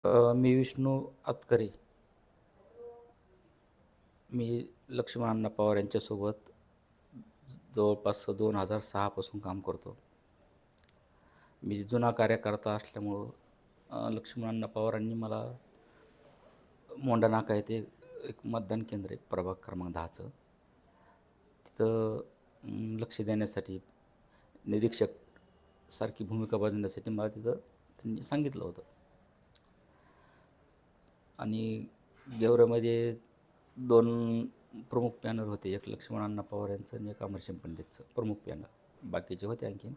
मी विष्णू आतकरे. मी लक्ष्मण अण्णा पवार यांच्यासोबत जवळपास 2006 पासून काम करतो. मी जुना कार्यकर्ता असल्यामुळं लक्ष्मण अण्णा पवारांनी मला मोंढा नाका येथे एक मतदान केंद्र आहे प्रभाग क्रमांक 10चं. तिथं लक्ष देण्यासाठी निरीक्षक सारखी भूमिका बजावण्यासाठी मला तिथं त्यांनी सांगितलं होतं. आणि गेवरामध्ये 2 प्रमुख पॅनल होते. एक लक्ष्मण अण्णा पवार यांचं आणि एक अमरसिंग पंडितचं प्रमुख पॅनल. बाकीचे होते आणखीन.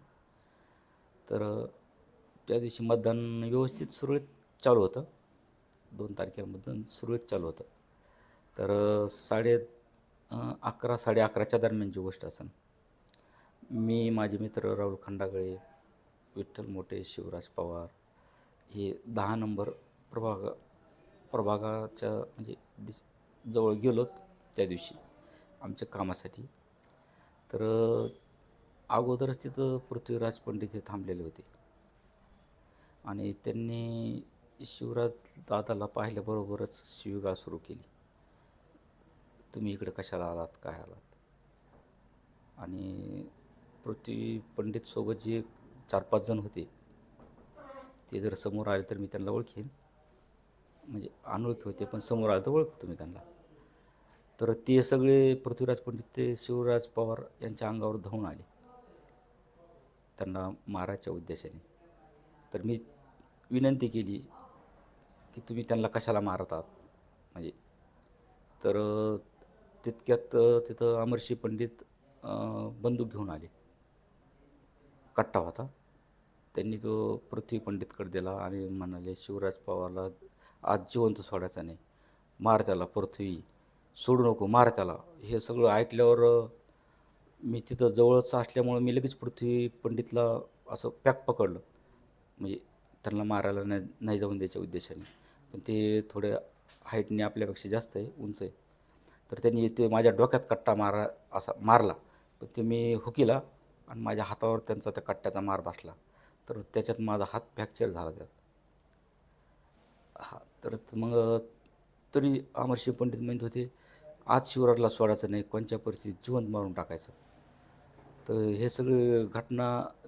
तर त्या दिवशी मतदान व्यवस्थित सुरळीत चालू होतं. 2 तारखेला मतदान सुरळीत चालू होतं. तर 11:30 11:30च्या दरम्यानची गोष्ट असेल. मी, माझे मित्र राहुल खंडागळे, विठ्ठल मोठे, शिवराज पवार हे 10 नंबर प्रभागाच्या म्हणजे जवळ गेलोत त्या दिवशी आमच्या कामासाठी. तर अगोदरच तिथं पृथ्वीराज पंडित हे थांबलेले होते आणि त्यांनी शिवराज दादाला पाहिल्याबरोबरच शिवीगाळ सुरू केली. तुम्ही इकडे कशाला आलात, काय आलात? आणि पृथ्वी पंडितसोबत जे 4-5 जण होते ते जर समोर आले तर मी त्यांना ओळखेन. म्हणजे अनोळखी होते पण समोर आले तर ओळखतो मी त्यांना. तर ते सगळे पृथ्वीराज पंडित ते शिवराज पवार यांच्या अंगावर धावून आले त्यांना मारायच्या उद्देशाने. तर मी विनंती केली की तुम्ही त्यांना कशाला मारतात म्हणजे. तर तितक्यात तिथं अमरसिंह पंडित बंदूक घेऊन आले. कट्टा होता. त्यांनी तो पृथ्वी पंडितकडे दिला आणि म्हणाले शिवराज पवारला आज जिवंत सोडायचा नाही, मार त्याला, पृथ्वी सोडू नको, मार त्याला. हे सगळं ऐकल्यावर मी तिथं जवळच असल्यामुळं मी लगेच पृथ्वी पंडितला असं पॅक पकडलं. म्हणजे त्यांना मारायला नाही नाही जाऊन द्यायच्या उद्देशाने. पण ते थोड्या हाईटने आपल्यापेक्षा जास्त आहे, उंच आहे. तर त्यांनी ते माझ्या डोक्यात कट्टा असा मारला. पण ते मी हुकीला आणि माझ्या हातावर त्यांचा त्या कट्ट्याचा मार बसला. तर त्याच्यात माझा हात फ्रॅक्चर झाला त्यात. हां, तर मग तरी अमरसिंह पंडित म्हणत होते, आज शिवराजला सोडायचं नाही, कोणत्या परिस्थितीत जिवंत मारून टाकायचं. तर हे सगळे घटना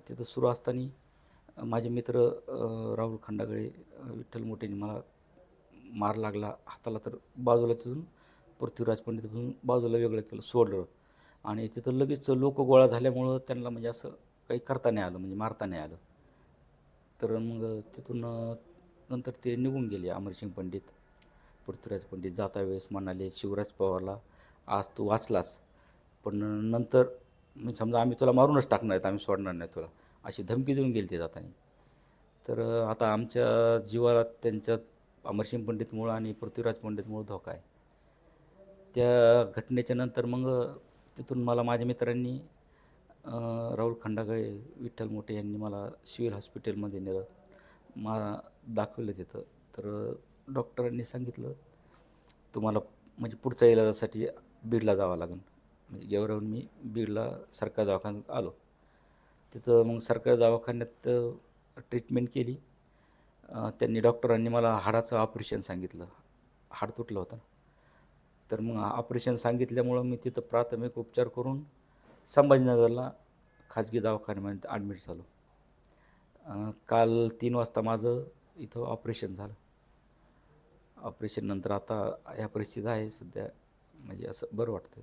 तिथं सुरू असताना माझे मित्र राहुल खंडागळे, विठ्ठल मोठेंनी मला मार लागला हाताला. तर बाजूला तिथून पृथ्वीराज पंडितपासून बाजूला वेगळं केलं, सोडलं. आणि तिथं लगेच लोक गोळा झाल्यामुळं त्यांना म्हणजे असं काही करता नाही आलं, म्हणजे मारता नाही आलं. तर मग तिथून नंतर ते निघून गेले अमरसिंह पंडित. पृथ्वीराज पंडित जाता वेळेस म्हणाले शिवराज पवारला, आज तू वाचलास, पण नंतर म्हणजे समजा आम्ही तुला मारूनच टाकणार आहेत, आम्ही सोडणार नाही तुला, अशी धमकी देऊन गेली ते जाताना. तर आता आमच्या जीवाला त्यांच्या अमरसिंह पंडितमुळं आणि पृथ्वीराज पंडितमुळं धोका आहे. त्या घटनेच्या नंतर मग तिथून मला माझ्या मित्रांनी राहुल खंडागळे, विठ्ठल मोठे यांनी मला सिव्हिल हॉस्पिटलमध्ये नेलं. दाखवलं तिथं. तर डॉक्टरांनी सांगितलं तुम्हाला म्हणजे पुढच्या इलाजासाठी बीडला जावं लागेल. म्हणजे गेवराहून मी बीडला सरकारी दवाखान्यात आलो. तिथं मग सरकारी दवाखान्यात ट्रीटमेंट केली. त्यांनी डॉक्टरांनी मला हाडाचं ऑपरेशन सांगितलं. हाड तुटलं होतं. तर मग ऑपरेशन सांगितल्यामुळं मी तिथं प्राथमिक उपचार करून संभाजीनगरला खाजगी दवाखान्यामध्ये ॲडमिट झालो. काल 3 वाजता माझं इथं ऑपरेशन झालं. ऑपरेशन नंतर आता ह्या परिस्थितीत आहे सध्या, म्हणजे असं बरं वाटतं.